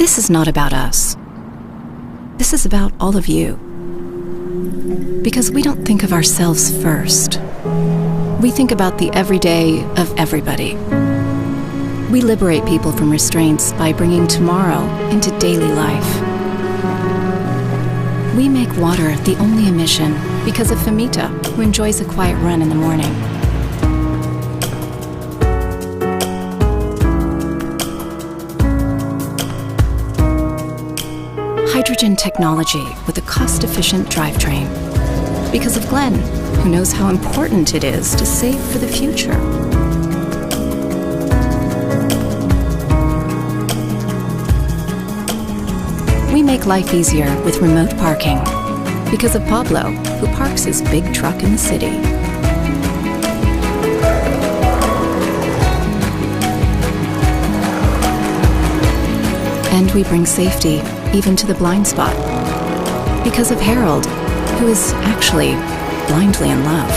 This is not about us. This is about all of you. Because we don't think of ourselves first. We think about the everyday of everybody. We liberate people from restraints by bringing tomorrow into daily life. We make water the only emission because of Femita, who enjoys a quiet run in the morning. Hydrogen technology with a cost-efficient drivetrain. Because of Glenn, who knows how important it is to save for the future. We make life easier with remote parking. Because of Pablo, who parks his big truck in the city. And we bring safety even to the blind spot. Because of Harold, who is actually blindly in love.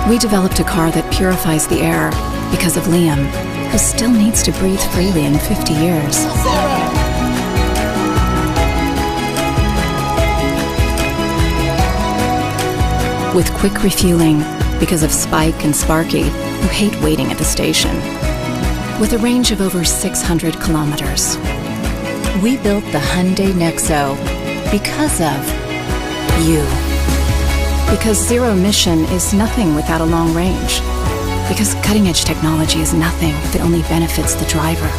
We developed a car that purifies the air because of Liam, who still needs to breathe freely in 50 years. With quick refueling because of Spike and Sparky, who hate waiting at the station. With a range of over 600 kilometers. We built the Hyundai Nexo because of you. Because zero emission is nothing without a long range. Because cutting-edge technology is nothing that only benefits the driver.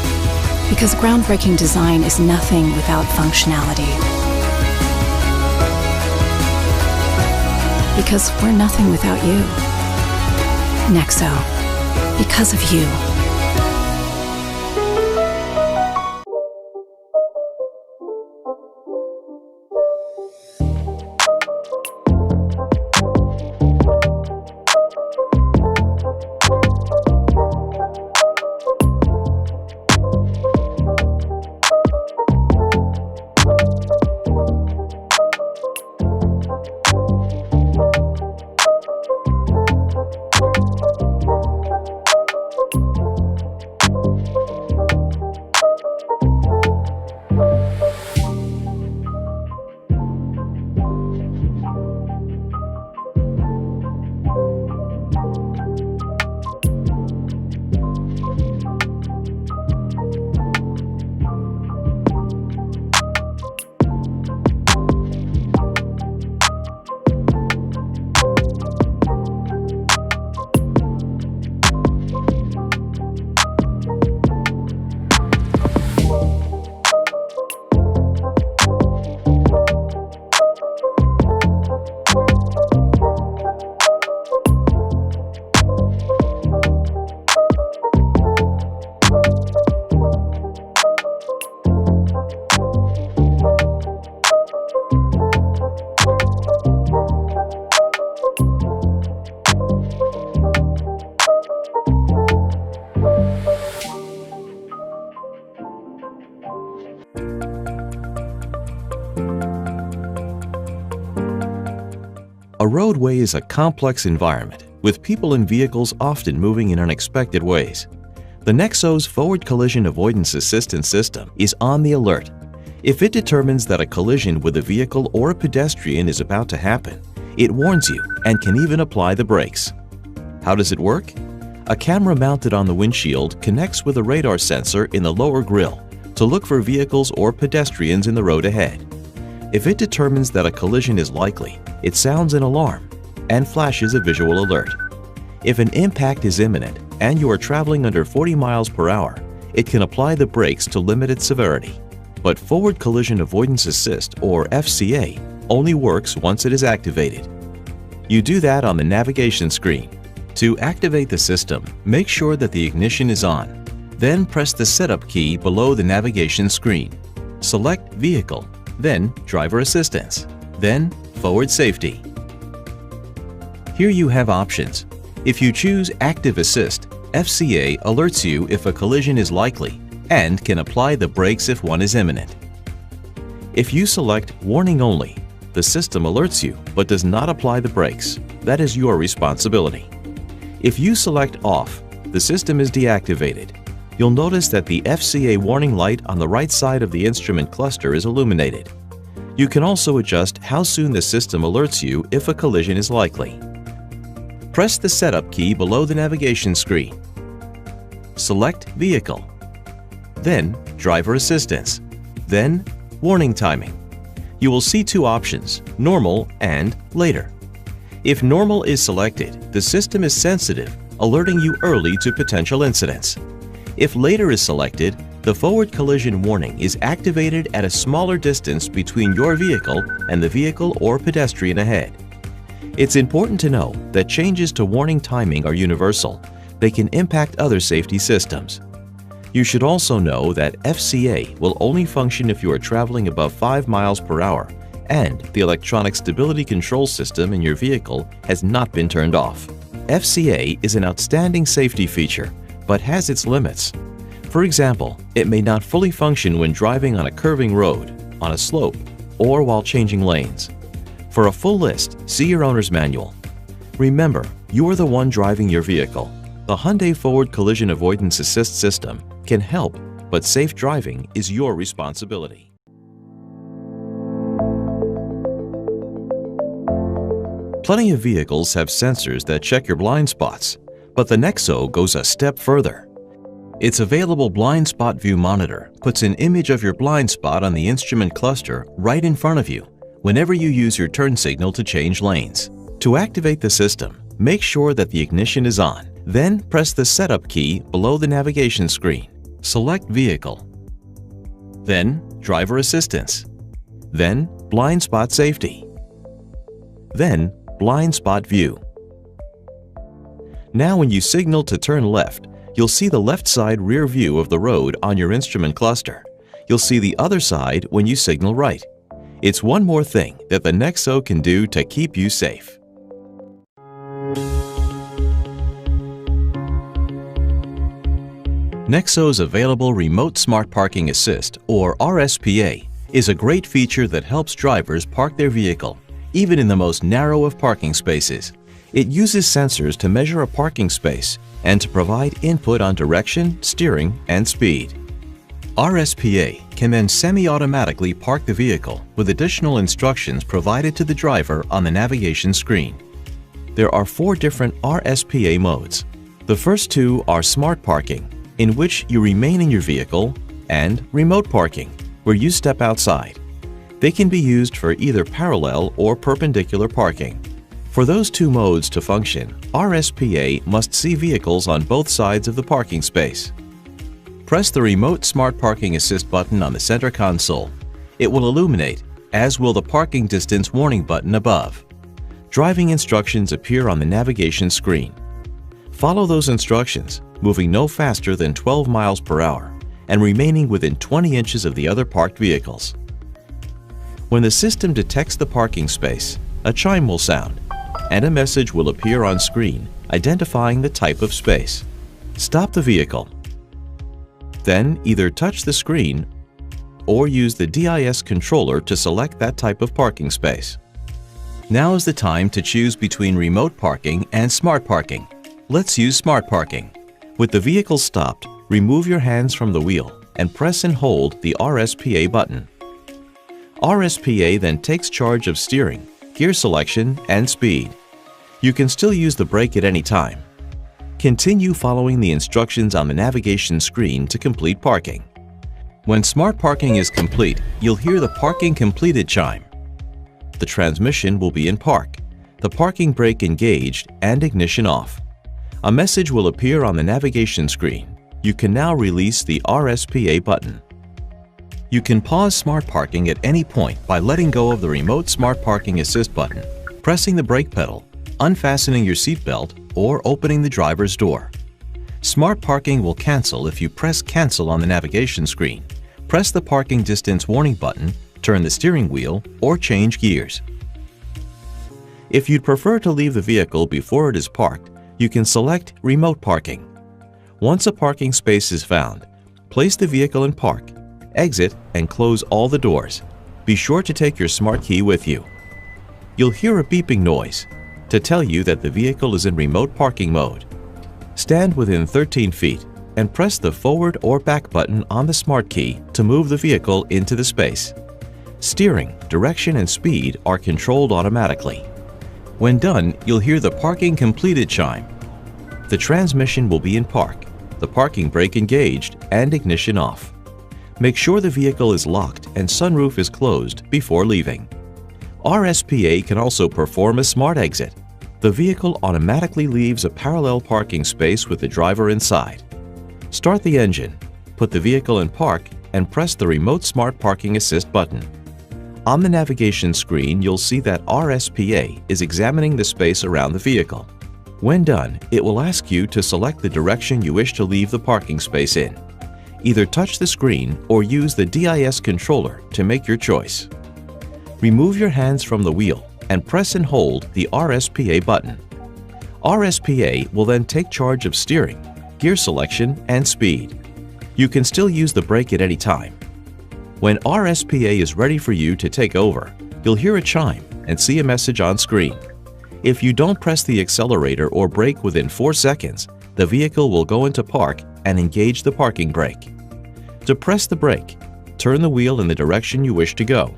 Because groundbreaking design is nothing without functionality. Because we're nothing without you. Nexo, because of you. A roadway is a complex environment, with people and vehicles often moving in unexpected ways. The Nexo's forward collision avoidance assistance system is on the alert. If it determines that a collision with a vehicle or a pedestrian is about to happen, it warns you and can even apply the brakes. How does it work? A camera mounted on the windshield connects with a radar sensor in the lower grille to look for vehicles or pedestrians in the road ahead. If it determines that a collision is likely, it sounds an alarm and flashes a visual alert. If an impact is imminent and you are traveling under 40 miles per hour, it can apply the brakes to limit its severity. But Forward Collision Avoidance Assist, or FCA, only works once it is activated. You do that on the navigation screen. To activate the system, make sure that the ignition is on. Then press the setup key below the navigation screen. Select Vehicle, then Driver Assistance, then Forward Safety. Here you have options. If you choose Active Assist, FCA alerts you if a collision is likely and can apply the brakes if one is imminent. If you select Warning Only, the system alerts you but does not apply the brakes. That is your responsibility. If you select Off, the system is deactivated. you'll notice that the FCA warning light on the right side of the instrument cluster is illuminated. You can also adjust how soon the system alerts you if a collision is likely. Press the setup key below the navigation screen. Select Vehicle, then Driver Assistance, then Warning Timing. You will see two options, Normal and Later. If Normal is selected, the system is sensitive, alerting you early to potential incidents. If Later is selected, the forward collision warning is activated at a smaller distance between your vehicle and the vehicle or pedestrian ahead. It's important to know that changes to warning timing are universal. They can impact other safety systems. You should also know that FCA will only function if you are traveling above 5 miles per hour and the electronic stability control system in your vehicle has not been turned off. FCA is an outstanding safety feature, but has its limits. For example, it may not fully function when driving on a curving road, on a slope, or while changing lanes. For a full list, see your owner's manual. Remember, you are the one driving your vehicle. The Hyundai Forward Collision Avoidance Assist System can help, but safe driving is your responsibility. Plenty of vehicles have sensors that check your blind spots, but the Nexo goes a step further. Its available blind spot view monitor puts an image of your blind spot on the instrument cluster right in front of you whenever you use your turn signal to change lanes. To activate the system, make sure that the ignition is on. Then press the setup key below the navigation screen. Select Vehicle, then Driver Assistance, then Blind Spot Safety, then Blind Spot View. Now when you signal to turn left, you'll see the left side rear view of the road on your instrument cluster. You'll see the other side when you signal right. It's one more thing that the Nexo can do to keep you safe. Nexo's available Remote Smart Parking Assist, or RSPA, is a great feature that helps drivers park their vehicle, even in the most narrow of parking spaces. It uses sensors to measure a parking space and to provide input on direction, steering, and speed. RSPA can then semi-automatically park the vehicle with additional instructions provided to the driver on the navigation screen. There are 4 different RSPA modes. The first 2 are Smart Parking, in which you remain in your vehicle, and Remote Parking, where you step outside. They can be used for either parallel or perpendicular parking. For those 2 modes to function, RSPA must see vehicles on both sides of the parking space. Press the Remote Smart Parking Assist button on the center console. It will illuminate, as will the parking distance warning button above. Driving instructions appear on the navigation screen. Follow those instructions, moving no faster than 12 miles per hour and remaining within 20 inches of the other parked vehicles. When the system detects the parking space, a chime will sound and a message will appear on screen identifying the type of space. Stop the vehicle. Then either touch the screen or use the DIS controller to select that type of parking space. Now is the time to choose between Remote Parking and Smart Parking. Let's use Smart Parking. With the vehicle stopped, remove your hands from the wheel and press and hold the RSPA button. RSPA then takes charge of steering, gear selection, and speed. You can still use the brake at any time. Continue following the instructions on the navigation screen to complete parking. When Smart Parking is complete, you'll hear the Parking Completed chime. The transmission will be in park, the parking brake engaged, and ignition off. A message will appear on the navigation screen. You can now release the RSPA button. You can pause Smart Parking at any point by letting go of the Remote Smart Parking Assist button, pressing the brake pedal, unfastening your seatbelt, or opening the driver's door. Smart Parking will cancel if you press Cancel on the navigation screen, press the parking distance warning button, turn the steering wheel, or change gears. If you'd prefer to leave the vehicle before it is parked, you can select Remote Parking. Once a parking space is found, place the vehicle in park, exit, and close all the doors. Be sure to take your smart key with you. You'll hear a beeping noise to tell you that the vehicle is in remote parking mode. Stand within 13 feet, and press the forward or back button on the smart key to move the vehicle into the space. Steering, direction, and speed are controlled automatically. When done, you'll hear the parking completed chime. The transmission will be in park, the parking brake engaged, and ignition off. Make sure the vehicle is locked and sunroof is closed before leaving. RSPA can also perform a smart exit. The vehicle automatically leaves a parallel parking space with the driver inside. Start the engine, put the vehicle in park, and press the remote smart parking assist button. On the navigation screen, you'll see that RSPA is examining the space around the vehicle. When done, it will ask you to select the direction you wish to leave the parking space in. Either touch the screen or use the DIS controller to make your choice. Remove your hands from the wheel and press and hold the RSPA button. RSPA will then take charge of steering, gear selection, and speed. You can still use the brake at any time. When RSPA is ready for you to take over, you'll hear a chime and see a message on screen. If you don't press the accelerator or brake within 4 seconds, the vehicle will go into park and engage the parking brake. To press the brake, turn the wheel in the direction you wish to go.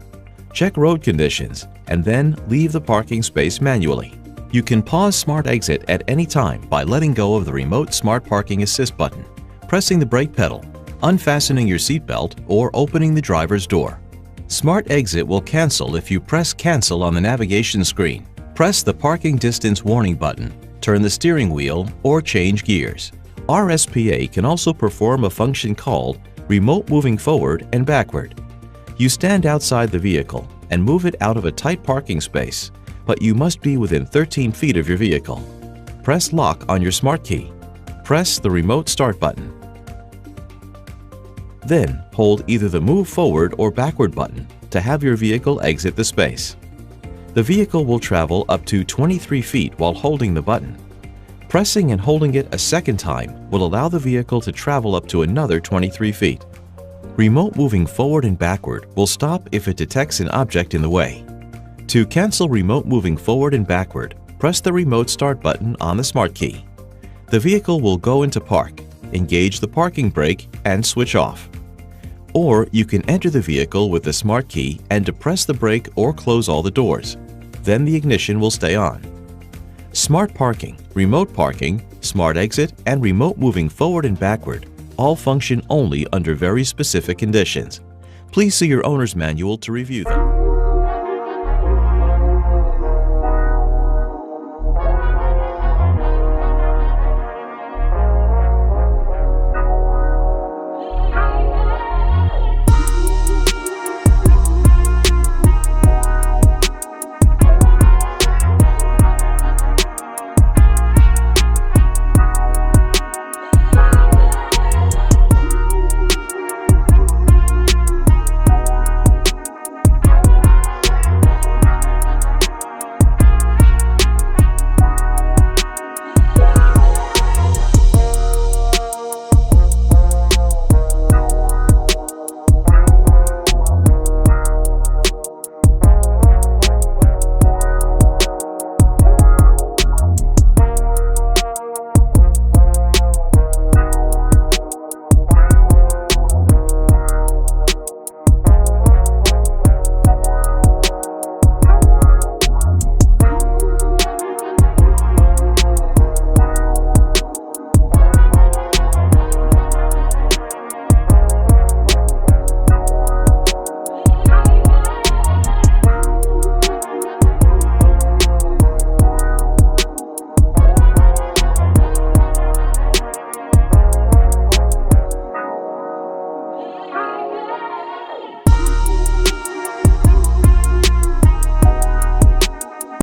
Check road conditions, and then leave the parking space manually. You can pause Smart Exit at any time by letting go of the remote Smart Parking Assist button, pressing the brake pedal, unfastening your seatbelt, or opening the driver's door. Smart Exit will cancel if you press Cancel on the navigation screen. Press the Parking Distance Warning button, turn the steering wheel, or change gears. RSPA can also perform a function called Remote Moving Forward and Backward. You stand outside the vehicle and move it out of a tight parking space, but you must be within 13 feet of your vehicle. Press Lock on your smart key. Press the remote start button. Then hold either the Move Forward or Backward button to have your vehicle exit the space. The vehicle will travel up to 23 feet while holding the button. Pressing and holding it a second time will allow the vehicle to travel up to another 23 feet. Remote moving forward and backward will stop if it detects an object in the way. To cancel remote moving forward and backward, press the remote start button on the smart key. The vehicle will go into park, engage the parking brake, and switch off. Or you can enter the vehicle with the smart key and depress the brake or close all the doors. Then the ignition will stay on. Smart Parking, Remote Parking, Smart Exit, and Remote Moving Forward and Backward all function only under very specific conditions. Please see your owner's manual to review them.